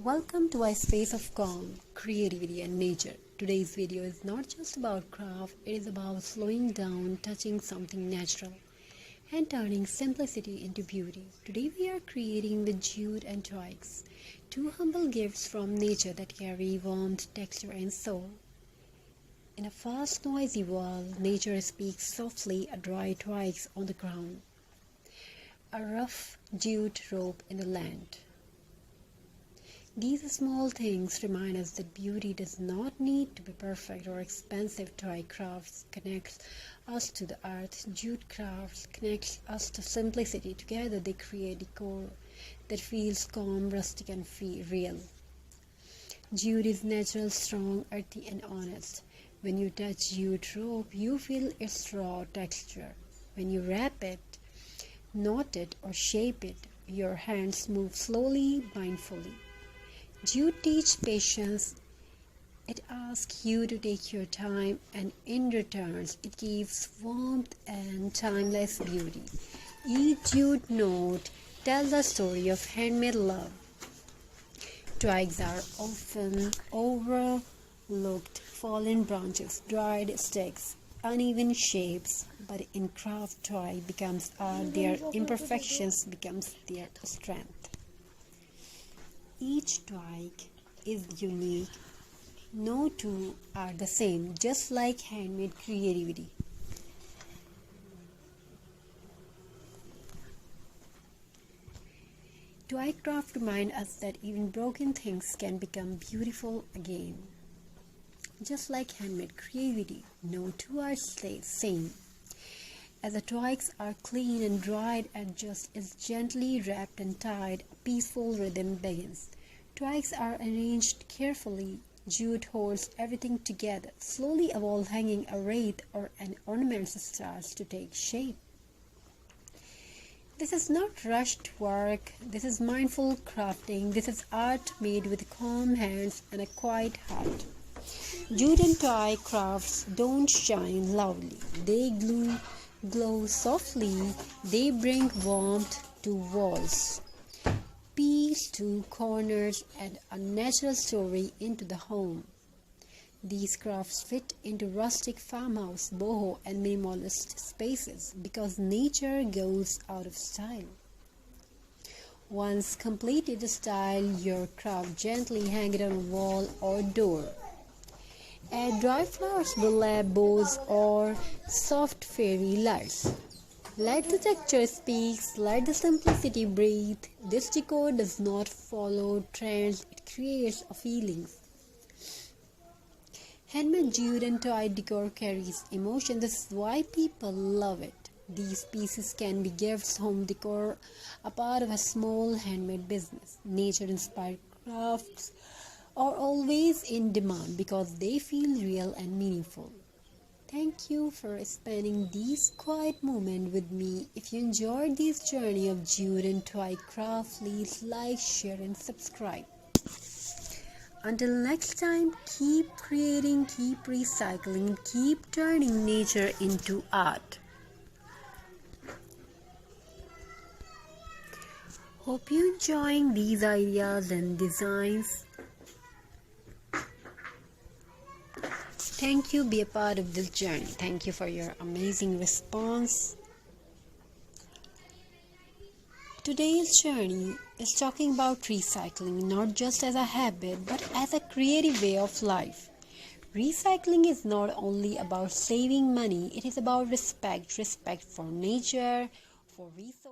Welcome to a space of calm, creativity and nature. Today's video is not just about craft, it is about slowing down, touching something natural and turning simplicity into beauty. Today we are creating with jute and twigs, two humble gifts from nature that carry warmth, texture and soul. In a fast, noisy world, nature speaks softly, a dry twigs on the ground, a rough jute rope in the land. These small things remind us that beauty does not need to be perfect or expensive. Twig crafts connects us to the earth. Jute crafts connects us to simplicity. Together they create decor that feels calm, rustic and real. Jute is natural, strong, earthy and honest. When you touch jute rope, you feel its raw texture. When you wrap it, knot it or shape it, your hands move slowly, mindfully. Jute teaches patience. It asks you to take your time, and in return, it gives warmth and timeless beauty. Each jute knot tells a story of handmade love. Twigs are often overlooked, fallen branches, dried sticks, uneven shapes, but in craft, twig becomes art. Their imperfections becomes their strength. Each twig is unique. No two are the same, just like handmade creativity. Twig craft reminds us that even broken things can become beautiful again. Just like handmade creativity, no two are the same. As the twigs are clean and dried and just as gently wrapped and tied, a peaceful rhythm begins. Twigs are arranged carefully. Jute holds everything together. Slowly a wall hanging, a wreath or an ornament starts to take shape. This is not rushed work. This is mindful crafting. This is art made with calm hands and a quiet heart. Jute and twig crafts don't shine loudly. They glow softly. They bring warmth to walls, peace to corners, and a natural story into the home. These crafts fit into rustic farmhouse, boho and minimalist spaces because nature goes out of style. Once completed the style, your craft gently hang it on a wall or door. Add dry flowers, burlap bows or soft fairy lights. Let the texture speak, let the simplicity breathe. This decor does not follow trends, it creates a feeling. Handmade jute and twig decor carries emotion. This is why people love it. These pieces can be gifts, home decor, a part of a small handmade business. Nature-inspired crafts are always in demand because they feel real and meaningful. Thank you for spending these quiet moments with me. If you enjoyed this journey of jute and twig craft, please like, share and subscribe. Until next time, keep creating, keep recycling, keep turning nature into art. Hope you enjoying these ideas and designs. Thank you, be a part of this journey. Thank you for your amazing response. Today's journey is talking about recycling, not just as a habit, but as a creative way of life. Recycling is not only about saving money, it is about respect for nature, for resources.